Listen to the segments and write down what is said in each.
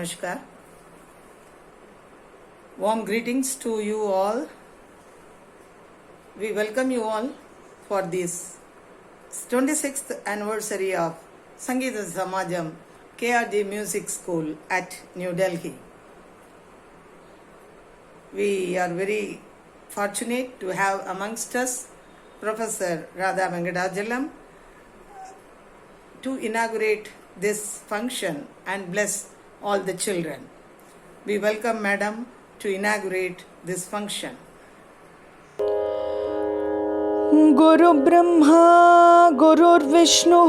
Namaskar. Warm greetings to you all. We welcome you all for this 26th anniversary of Sangeeta Samajam KRJ Music School at New Delhi. We are very fortunate to have amongst us Professor Radha Venkatachalam to inaugurate this function and bless all the children. We welcome Madam to inaugurate this function. Guru Brahma Gurur Vishnu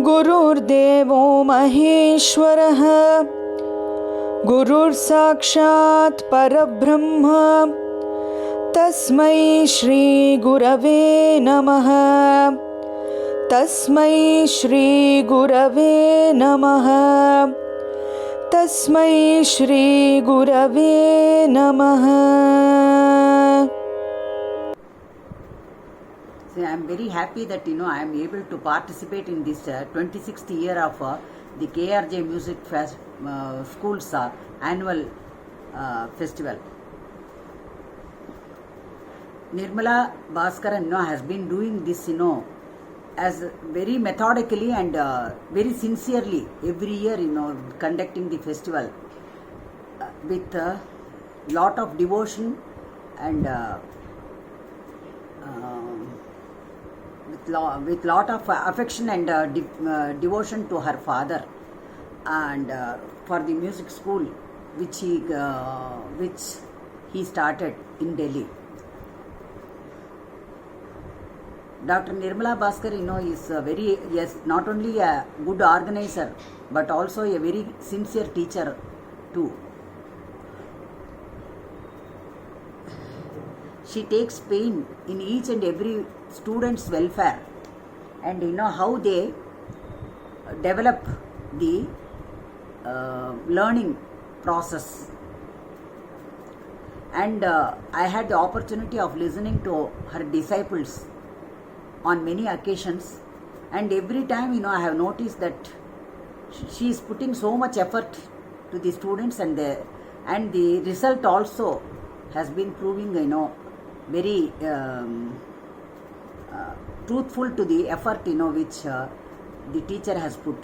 Gurur Devo Maheshwara Gurur Sakshat Parabrahma Tasmai Shri Gurave Namaha Tasmai Shri Gurave Namaha Tasmai Shri Gurave Namaha. So I am very happy that I am able to participate in this 26th year of the KRJ Music School's annual festival. Nirmala Bhaskaran has been doing this as very methodically and very sincerely every year conducting the festival with a lot of devotion and with lot of affection and devotion to her father and for the music school which he started in Delhi. Dr. Nirmala Bhaskar, is not only a good organizer but also a very sincere teacher too. She takes pain in each and every student's welfare and how they develop the learning process. And I had the opportunity of listening to her disciples on many occasions, and every time I have noticed that she is putting so much effort to the students, and the result also has been proving very truthful to the effort which the teacher has put.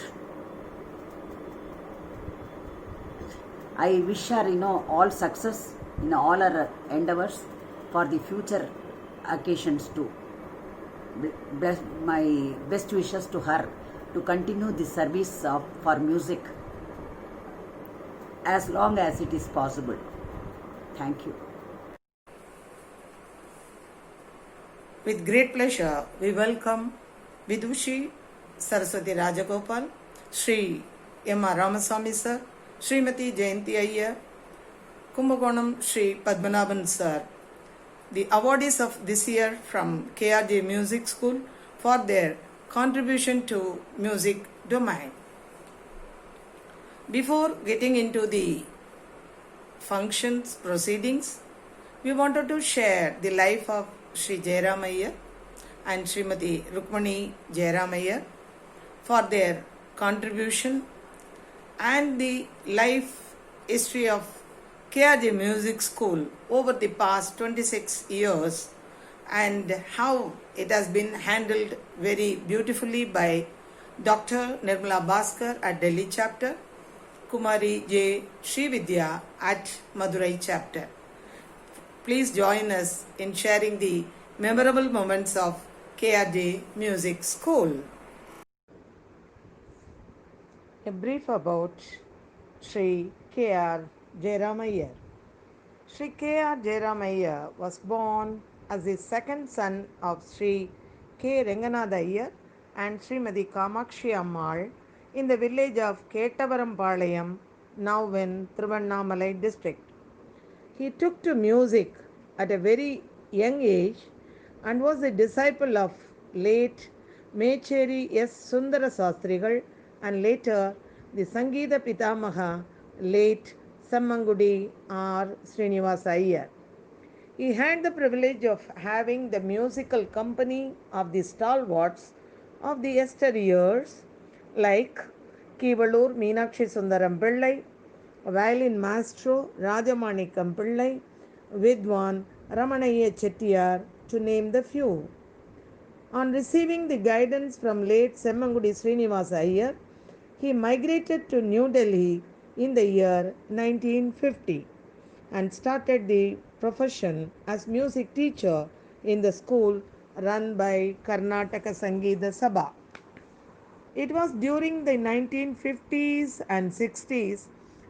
I wish her all success in all her endeavors for the future occasions too. My best wishes to her to continue the service for music as long as it is possible. Thank you. With great pleasure, we welcome Vidushi Saraswati Rajagopal, Sri M.R. Ramaswamy Sir, Srimati Jayanti Iyer, Kumbakonam Sri Padmanabhan Sir, the awardees of this year from KRJ Music School for their contribution to music domain. Before getting into the functions proceedings, we wanted to share the life of Sri Jairam Iyer and Srimati Rukmani Jairam Iyer for their contribution and the life history of KRJ Music School over the past 26 years and how it has been handled very beautifully by Dr. Nirmala Bhaskar at Delhi chapter, Kumari J. Srividya at Madurai chapter. Please join us in sharing the memorable moments of KRJ Music School. A brief about Sri K.R. Jairam Iyer. Sri K.R. Jairam Iyer was born as the second son of Sri K. Renganatha Iyer and Srimati Kamakshi Ammal in the village of Kettavaram, now in Thiruvannamalai district. He took to music at a very young age and was a disciple of late Mecheri S. Sundara Sastrigal and later the Sangeeta Pitamaha late Sammangudi R. Srinivasa Iyer. He had the privilege of having the musical company of the stalwarts of the yesteryears like Kivalur Meenakshi Sundaram Pillai, violin maestro Rajamanikam Pillai, Vidwan Ramanaya Chettiar, to name the few. On receiving the guidance from late Semmangudi Srinivasa Iyer, he migrated to New Delhi in the year 1950 and started the profession as music teacher in the school run by Karnataka Sangeeta Sabha. It was during the 1950s and 60s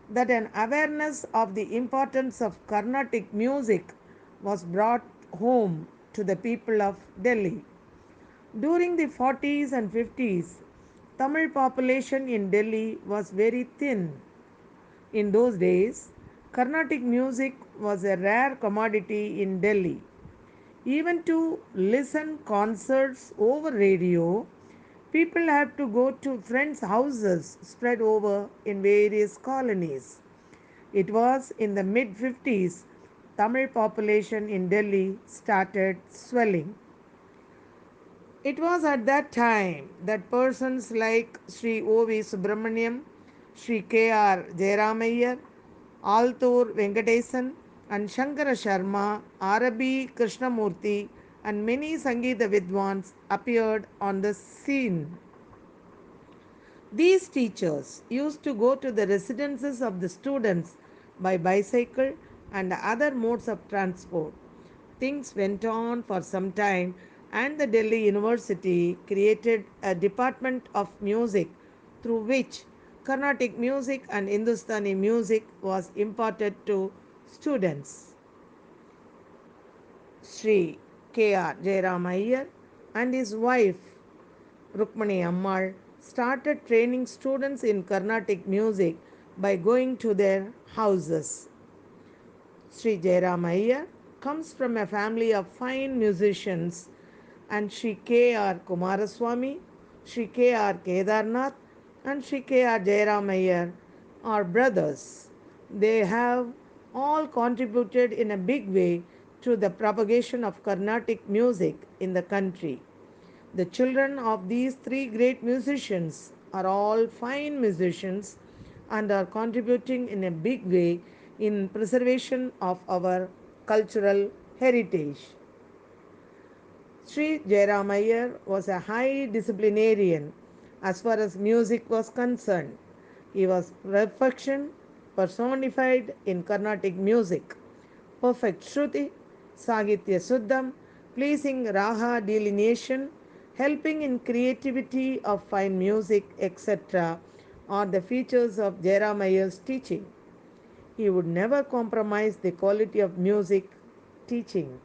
that an awareness of the importance of Carnatic music was brought home to the people of Delhi. During the 40s and 50s, Tamil population in Delhi was very thin. In those days, Carnatic music was a rare commodity in Delhi. Even to listen concerts over radio, people had to go to friends' houses spread over in various colonies. It was in the mid 50s Tamil population in Delhi started swelling. It was at that time that persons like Sri O.V. Subramaniam, Sri K.R. Jayaramayar, Althur Venkatesan, and Shankara Sharma, Arabi Krishnamurthy, and many Sangeeta Vidwans appeared on the scene. These teachers used to go to the residences of the students by bicycle and other modes of transport. Things went on for some time, and the Delhi University created a department of music through which Carnatic music and Hindustani music was imparted to students. Sri K.R. Jairam Iyer and his wife Rukmani Ammal started training students in Carnatic music by going to their houses. Sri Jairam Iyer comes from a family of fine musicians, and Sri K.R. Kumaraswamy, Sri K.R. Kedarnath, and Sri K.R. Jairam Iyer are brothers. They have all contributed in a big way to the propagation of Carnatic music in the country. The children of these three great musicians are all fine musicians and are contributing in a big way in preservation of our cultural heritage. Sri Jairam Iyer was a high disciplinarian as far as music was concerned. He was perfection personified in Carnatic music. Perfect Shruti, Sahitya Suddham, pleasing Raga delineation, helping in creativity of fine music, etc., are the features of Jairam Iyer's teaching. He would never compromise the quality of music teaching.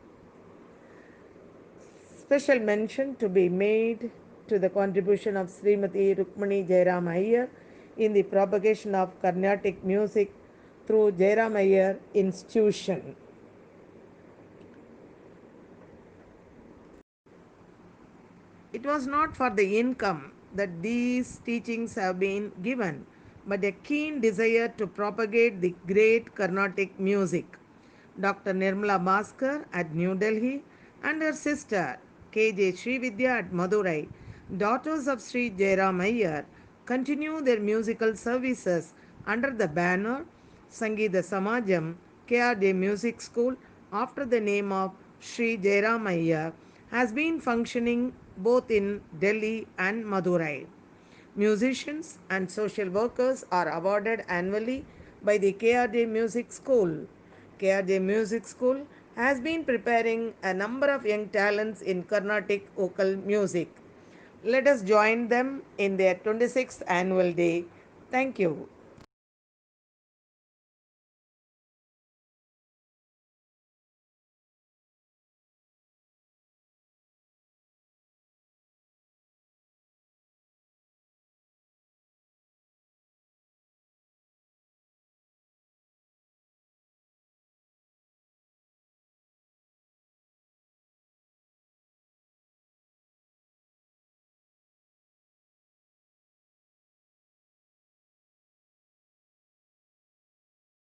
Special mention to be made to the contribution of Srimati Rukmani Jairam Iyer in the propagation of Carnatic music through Jairam Iyer Institution. It was not for the income that these teachings have been given, but a keen desire to propagate the great Carnatic music. Dr. Nirmala Bhaskar at New Delhi and her sister K.J. Srividya at Madurai, daughters of Sri Jairam Iyer, continue their musical services under the banner Sangeeta Samajam KRJ Music School after the name of Sri Jairam Iyer has been functioning both in Delhi and Madurai. Musicians and social workers are awarded annually by the KRJ Music School. KRJ Music School has been preparing a number of young talents in Carnatic vocal music. Let us join them in their 26th annual day. Thank you.